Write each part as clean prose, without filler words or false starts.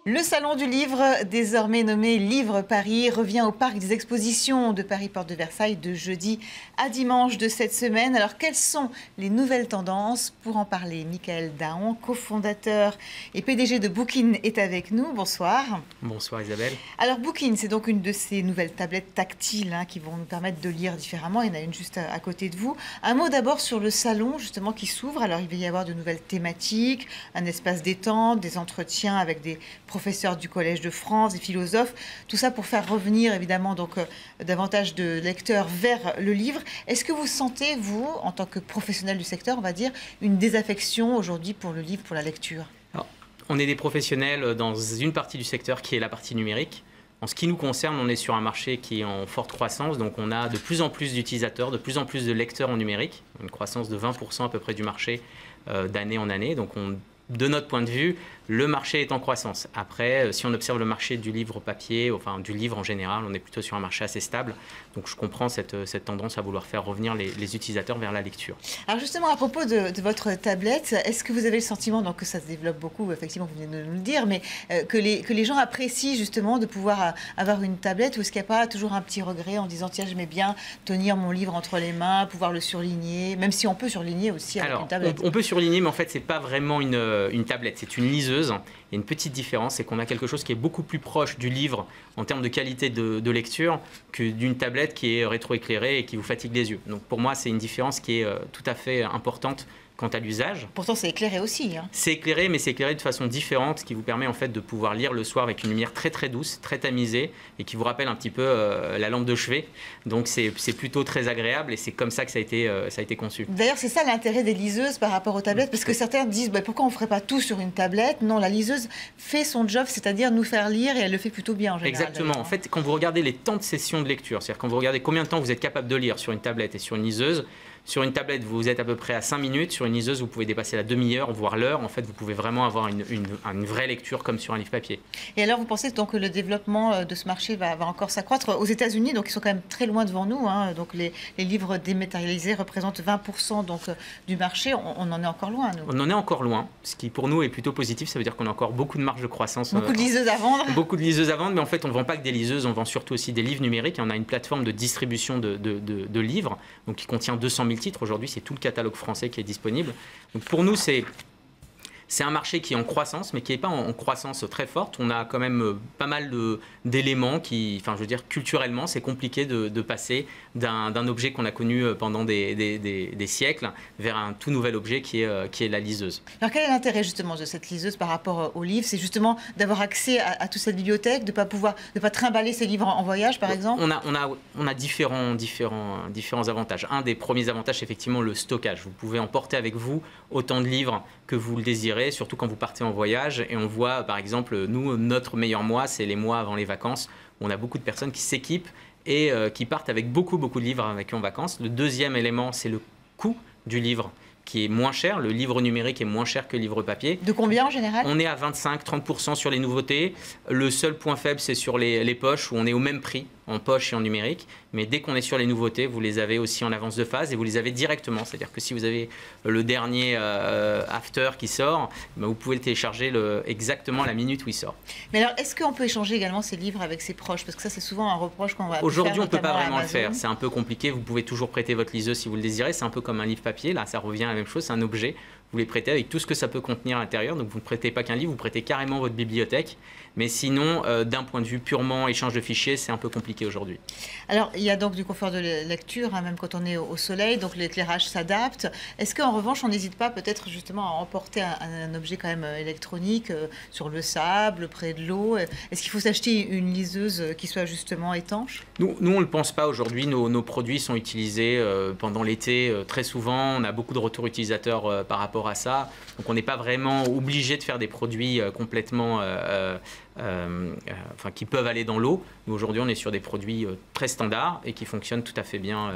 Le Salon du Livre, désormais nommé Livre Paris, revient au Parc des Expositions de Paris Porte de Versailles de jeudi à dimanche de cette semaine. Alors, quelles sont les nouvelles tendances? Pour en parler, Michael Daon, cofondateur et PDG de Bookin, est avec nous. Bonsoir. Bonsoir Isabelle. Alors, Bookin, c'est donc une de ces nouvelles tablettes tactiles qui vont nous permettre de lire différemment. Il y en a une juste à côté de vous. Un mot d'abord sur le salon, justement, qui s'ouvre. Alors, il va y avoir de nouvelles thématiques, un espace détente, des entretiens avec des professeurs du Collège de France, des philosophes, tout ça pour faire revenir évidemment donc davantage de lecteurs vers le livre. Est-ce que vous sentez, vous, en tant que professionnel du secteur, on va dire, une désaffection aujourd'hui pour le livre, pour la lecture? Alors, on est des professionnels dans une partie du secteur qui est la partie numérique. En ce qui nous concerne, on est sur un marché qui est en forte croissance, donc on a de plus en plus d'utilisateurs, de plus en plus de lecteurs en numérique, une croissance de 20% à peu près du marché d'année en année. Donc de notre point de vue, le marché est en croissance. Après, si on observe le marché du livre papier, enfin du livre en général, on est plutôt sur un marché assez stable. Donc je comprends cette tendance à vouloir faire revenir les utilisateurs vers la lecture. Alors justement, à propos de votre tablette, est-ce que vous avez le sentiment donc, que ça se développe beaucoup, effectivement, vous venez de nous le dire, mais que les gens apprécient justement de pouvoir avoir une tablette, ou est-ce qu'il n'y a pas toujours un petit regret en disant, tiens, j'aimais bien tenir mon livre entre les mains, pouvoir le surligner, même si on peut surligner aussi avec une tablette? On peut surligner, mais en fait, ce n'est pas vraiment une tablette, c'est une liseuse. Il y a une petite différence, c'est qu'on a quelque chose qui est beaucoup plus proche du livre en termes de qualité de lecture que d'une tablette qui est rétroéclairée et qui vous fatigue les yeux. Donc pour moi, c'est une différence qui est tout à fait importante quant à l'usage. Pourtant, c'est éclairé aussi. C'est éclairé, mais c'est éclairé de façon différente, ce qui vous permet en fait de pouvoir lire le soir avec une lumière très très douce, très tamisée, et qui vous rappelle un petit peu la lampe de chevet. Donc c'est plutôt très agréable, et c'est comme ça que ça a été conçu. D'ailleurs, c'est ça l'intérêt des liseuses par rapport aux tablettes, parce que certains disent pourquoi on ne ferait pas tout sur une tablette? Non, la liseuse fait son job, c'est-à-dire nous faire lire, et elle le fait plutôt bien en général. Exactement. En fait, quand vous regardez les temps de session de lecture, c'est-à-dire quand vous regardez combien de temps vous êtes capable de lire sur une tablette et sur une liseuse, sur une tablette, vous êtes à peu près à 5 minutes. Sur une liseuse, vous pouvez dépasser la demi-heure, voire l'heure. En fait, vous pouvez vraiment avoir une vraie lecture comme sur un livre papier. Et alors, vous pensez donc que le développement de ce marché va encore s'accroître? Aux États-Unis, donc ils sont quand même très loin devant nous. Donc les livres dématérialisés représentent 20% donc, du marché. On en est encore loin, nous. On en est encore loin, ce qui pour nous est plutôt positif. Ça veut dire qu'on a encore beaucoup de marge de croissance. Beaucoup de liseuses à vendre. Beaucoup de liseuses à vendre, mais en fait, on ne vend pas que des liseuses. On vend surtout aussi des livres numériques. Et on a une plateforme de distribution de livres donc, qui contient 200 000 titres. Aujourd'hui, c'est tout le catalogue français qui est disponible. Donc pour nous, c'est un marché qui est en croissance, mais qui n'est pas en croissance très forte. On a quand même pas mal d'éléments qui, enfin, je veux dire, culturellement, c'est compliqué de passer d'un objet qu'on a connu pendant des siècles vers un tout nouvel objet qui est la liseuse. Alors, quel est l'intérêt justement de cette liseuse par rapport au livre? C'est justement d'avoir accès à toute cette bibliothèque, de ne pas trimballer ses livres en voyage, par exemple? On a différents avantages. Un des premiers avantages, c'est effectivement le stockage. Vous pouvez emporter avec vous autant de livres que vous le désirez, surtout quand vous partez en voyage. Et on voit, par exemple, nous, notre meilleur mois, c'est les mois avant les vacances, où on a beaucoup de personnes qui s'équipent et qui partent avec beaucoup de livres avec eux en vacances. Le deuxième élément, c'est le coût du livre, qui est moins cher. Le livre numérique est moins cher que le livre papier. De combien en général? On est à 25-30% sur les nouveautés. Le seul point faible, c'est sur les poches, où on est au même prix, en poche et en numérique. Mais dès qu'on est sur les nouveautés, vous les avez aussi en avance de phase et vous les avez directement. C'est-à-dire que si vous avez le dernier After qui sort, vous pouvez le télécharger exactement à la minute où il sort. Mais alors, est-ce qu'on peut échanger également ces livres avec ses proches? Parce que ça, c'est souvent un reproche qu'on va Aujourd'hui, on ne peut pas vraiment le faire. C'est un peu compliqué. Vous pouvez toujours prêter votre liseuse si vous le désirez. C'est un peu comme un livre papier. Là, ça revient à la même chose. C'est un objet. Vous les prêtez avec tout ce que ça peut contenir à l'intérieur. Donc, vous ne prêtez pas qu'un livre, vous prêtez carrément votre bibliothèque. Mais sinon, d'un point de vue purement échange de fichiers, c'est un peu compliqué aujourd'hui. Alors, il y a donc du confort de lecture, même quand on est au soleil, donc l'éclairage s'adapte. Est-ce qu'en revanche, on n'hésite pas peut-être justement à emporter un objet quand même électronique sur le sable, près de l'eau? Est-ce qu'il faut s'acheter une liseuse qui soit justement étanche? Nous on ne le pense pas aujourd'hui. Nos produits sont utilisés pendant l'été très souvent. On a beaucoup de retours utilisateurs par rapport à ça. Donc, on n'est pas vraiment obligé de faire des produits complètement qui peuvent aller dans l'eau. Nous, aujourd'hui, on est sur des produits très standards et qui fonctionnent tout à fait bien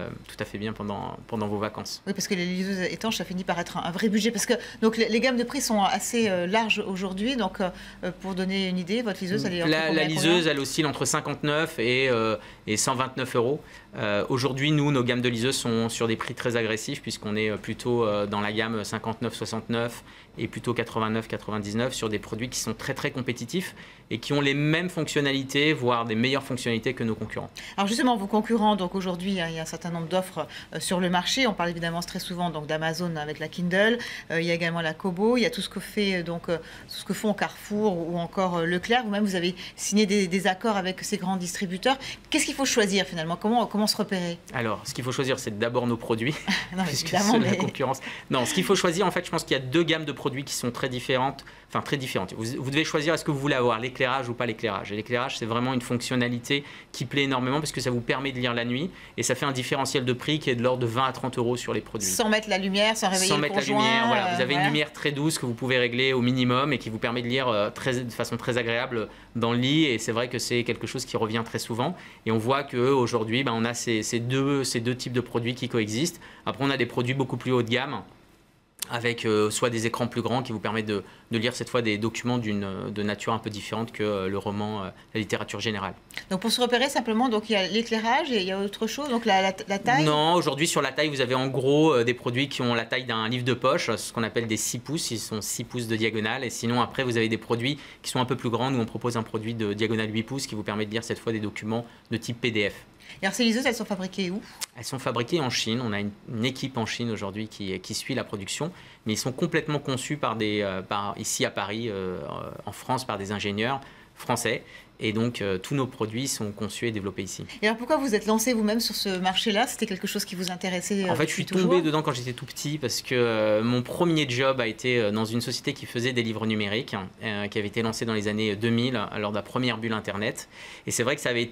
pendant vos vacances. Oui, parce que les liseuses étanches, ça finit par être un vrai budget. Parce que donc, les gammes de prix sont assez larges aujourd'hui. Donc, pour donner une idée, votre liseuse, elle est entre combien, la liseuse, elle oscille entre 59 et 129 euros. Aujourd'hui, nous, nos gammes de liseuses sont sur des prix très agressifs puisqu'on est plutôt dans la gamme 59-69 et plutôt 89-99 sur des produits qui sont très très compétitifs et qui ont les mêmes fonctionnalités, voire des meilleures fonctionnalités que nos concurrents. Alors justement, vos concurrents, donc aujourd'hui, il y a un certain nombre d'offres sur le marché. On parle évidemment très souvent donc d'Amazon avec la Kindle. Il y a également la Kobo. Il y a tout ce que fait tout ce que font Carrefour ou encore Leclerc. Vous-même, vous avez signé des accords avec ces grands distributeurs. Qu'est-ce qu'il faut choisir finalement? Comment se repérer? Alors, ce qu'il faut choisir, c'est d'abord nos produits, non, puisque c'est la concurrence. Non, ce qu'il faut choisir, en fait, je pense qu'il y a deux gammes de produits qui sont très différentes. Enfin, très différentes. Vous devez choisir, est-ce que vous voulez avoir l'éclairage ou pas l'éclairage. Et l'éclairage, c'est vraiment une fonctionnalité qui plaît énormément parce que ça vous permet de lire la nuit et ça fait un différentiel de prix qui est de l'ordre de 20 à 30 euros sur les produits. Sans mettre la lumière, sans réveiller le conjoint. Sans mettre la lumière, voilà. Vous avez une lumière très douce que vous pouvez régler au minimum et qui vous permet de lire de façon très agréable dans le lit. Et c'est vrai que c'est quelque chose qui revient très souvent. Et on voit qu'aujourd'hui, on a ces deux types de produits qui coexistent. Après, on a des produits beaucoup plus haut de gamme, avec soit des écrans plus grands qui vous permettent de lire cette fois des documents de nature un peu différente que le roman, la littérature générale. Donc pour se repérer simplement, donc il y a l'éclairage et il y a autre chose, donc la taille? Non, aujourd'hui sur la taille, vous avez en gros des produits qui ont la taille d'un livre de poche, ce qu'on appelle des 6 pouces, ils sont 6 pouces de diagonale. Et sinon après, vous avez des produits qui sont un peu plus grands. Nous, on propose un produit de diagonale 8 pouces qui vous permet de lire cette fois des documents de type PDF. Et alors ces liseuses, elles sont fabriquées où? Elles sont fabriquées en Chine. On a une équipe en Chine aujourd'hui qui suit la production. Mais ils sont complètement conçus ici à Paris, en France, par des ingénieurs français. Et donc, tous nos produits sont conçus et développés ici. Et alors, pourquoi vous êtes lancé vous-même sur ce marché-là? C'était quelque chose qui vous intéressait? En fait, je suis tombé dedans quand j'étais tout petit parce que mon premier job a été dans une société qui faisait des livres numériques, qui avait été lancée dans les années 2000 lors de la première bulle Internet. Et c'est vrai que ça avait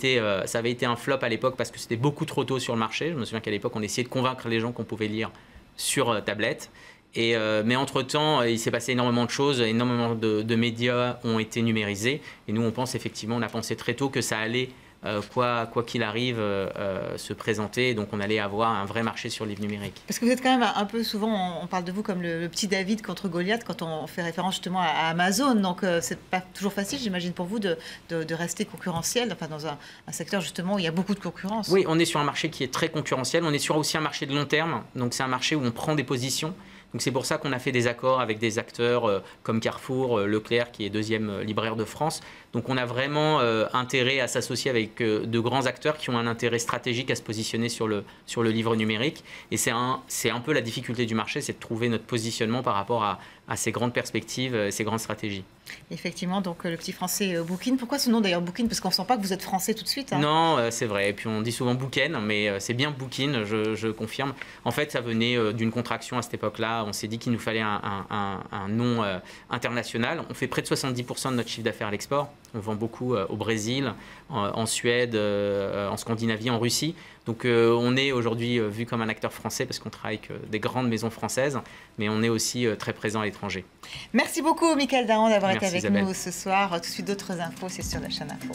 été un flop à l'époque parce que c'était beaucoup trop tôt sur le marché. Je me souviens qu'à l'époque, on essayait de convaincre les gens qu'on pouvait lire sur tablette. Mais entre-temps, il s'est passé énormément de choses, énormément de médias ont été numérisés. Et nous, on a pensé très tôt que ça allait, quoi qu'il arrive, se présenter. Donc, on allait avoir un vrai marché sur le livre numérique. Parce que vous êtes quand même un peu souvent, on parle de vous comme le petit David contre Goliath quand on fait référence justement à Amazon. Donc, c'est pas toujours facile, j'imagine, pour vous de rester concurrentiel, enfin, dans un secteur justement où il y a beaucoup de concurrence. Oui, on est sur un marché qui est très concurrentiel. On est sur aussi un marché de long terme. Donc, c'est un marché où on prend des positions. Donc c'est pour ça qu'on a fait des accords avec des acteurs comme Carrefour, Leclerc, qui est deuxième libraire de France. Donc on a vraiment intérêt à s'associer avec de grands acteurs qui ont un intérêt stratégique à se positionner sur le livre numérique. Et c'est un peu la difficulté du marché, c'est de trouver notre positionnement par rapport à ces grandes perspectives, ces grandes stratégies. Effectivement, donc le petit français Bookin. Pourquoi ce nom d'ailleurs Bookin? Parce qu'on ne sent pas que vous êtes français tout de suite. Hein. Non, c'est vrai. Et puis on dit souvent Booken, mais c'est bien Bookin, je confirme. En fait, ça venait d'une contraction à cette époque-là. On s'est dit qu'il nous fallait un nom international. On fait près de 70% de notre chiffre d'affaires à l'export. On vend beaucoup au Brésil, en Suède, en Scandinavie, en Russie. Donc on est aujourd'hui vu comme un acteur français parce qu'on travaille avec des grandes maisons françaises, mais on est aussi très présent à l'étranger. Merci beaucoup, Michael Dahan, d'avoir été avec Isabelle. nous ce soir. Tout de suite, d'autres infos, c'est sur la chaîne Info.